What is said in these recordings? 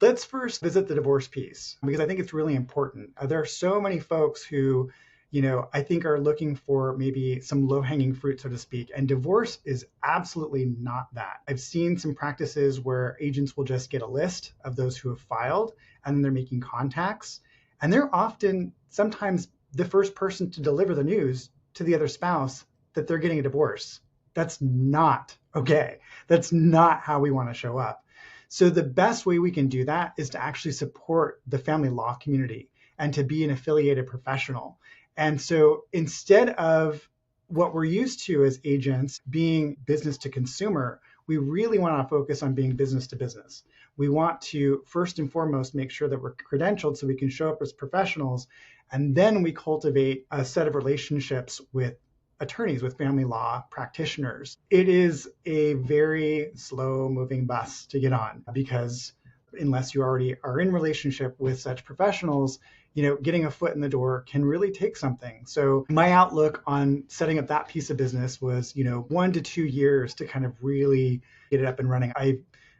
Let's first visit the divorce piece because I think it's really important. There are so many folks who, I think are looking for maybe some low-hanging fruit, so to speak. And divorce is absolutely not that. I've seen some practices where agents will just get a list of those who have filed and then they're making contacts. And they're often sometimes the first person to deliver the news to the other spouse that they're getting a divorce. That's not okay. That's not how we want to show up. So the best way we can do that is to actually support the family law community and to be an affiliated professional. And so instead of what we're used to as agents being business to consumer, we really want to focus on being business to business. We want to first and foremost make sure that we're credentialed so we can show up as professionals. And then we cultivate a set of relationships with attorneys, with family law practitioners. It is a very slow moving bus to get on because unless you already are in relationship with such professionals, getting a foot in the door can really take something. So my outlook on setting up that piece of business was, 1 to 2 years to kind of really get it up and running. I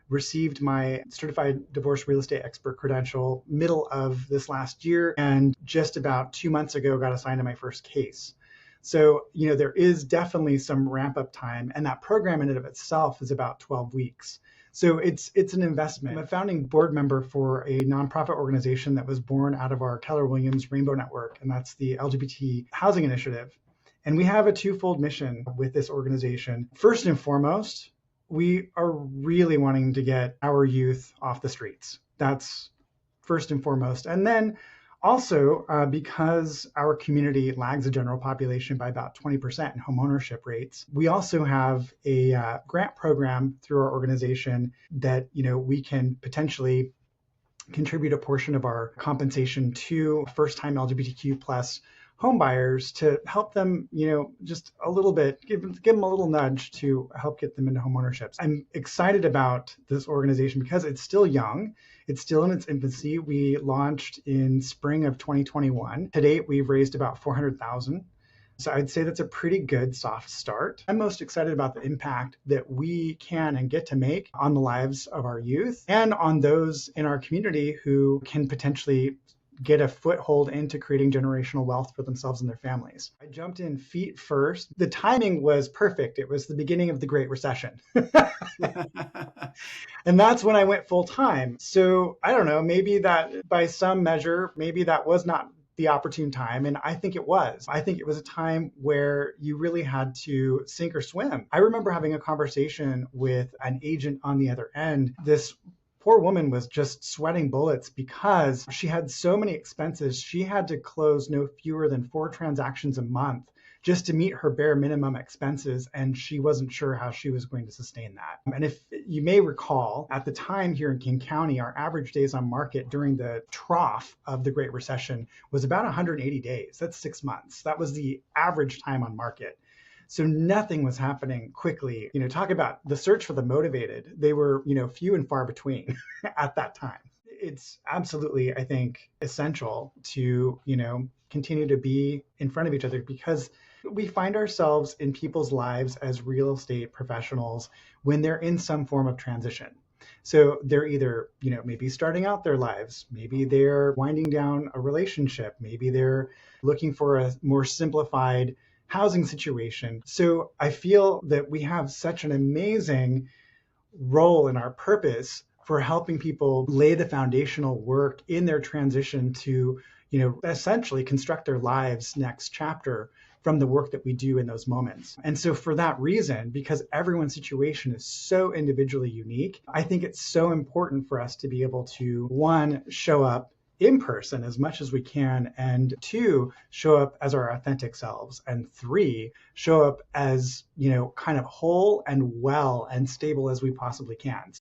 received my certified divorce real estate expert credential middle of this last year, and just about 2 months ago got assigned to my first case. So, there is definitely some ramp up time, and that program in and of itself is about 12 weeks. So it's an investment. I'm a founding board member for a nonprofit organization that was born out of our Keller Williams Rainbow Network, and that's the LGBT Housing Initiative. And we have a twofold mission with this organization. First and foremost, we are really wanting to get our youth off the streets. That's first and foremost. And then also, because our community lags the general population by about 20% in home ownership rates, we also have a grant program through our organization that we can potentially contribute a portion of our compensation to first-time LGBTQ plus home buyers to help them, just a little bit, give them a little nudge to help get them into home ownership. I'm excited about this organization because it's still young. It's still in its infancy. We launched in spring of 2021. To date, we've raised about $400,000. So I'd say that's a pretty good soft start. I'm most excited about the impact that we can and get to make on the lives of our youth and on those in our community who can potentially get a foothold into creating generational wealth for themselves and their families. I jumped in feet first. The timing was perfect. It was the beginning of the Great Recession. And that's when I went full time. So I don't know, maybe that by some measure, maybe that was not the opportune time. And I think it was. I think it was a time where you really had to sink or swim. I remember having a conversation with an agent on the other end. This poor woman was just sweating bullets because she had so many expenses. She had to close no fewer than 4 transactions a month just to meet her bare minimum expenses. And she wasn't sure how she was going to sustain that. And if you may recall, at the time here in King County, our average days on market during the trough of the Great Recession was about 180 days. That's 6 months. That was the average time on market. So nothing was happening quickly. Talk about the search for the motivated. They were, few and far between at that time. It's absolutely, I think, essential to, continue to be in front of each other because we find ourselves in people's lives as real estate professionals when they're in some form of transition. So they're either, maybe starting out their lives, maybe they're winding down a relationship, maybe they're looking for a more simplified housing situation. So I feel that we have such an amazing role in our purpose for helping people lay the foundational work in their transition to, essentially construct their lives next chapter from the work that we do in those moments. And so for that reason, because everyone's situation is so individually unique, I think it's so important for us to be able to, 1, show up in person as much as we can, and 2, show up as our authentic selves, and 3, show up as, kind of whole and well and stable as we possibly can.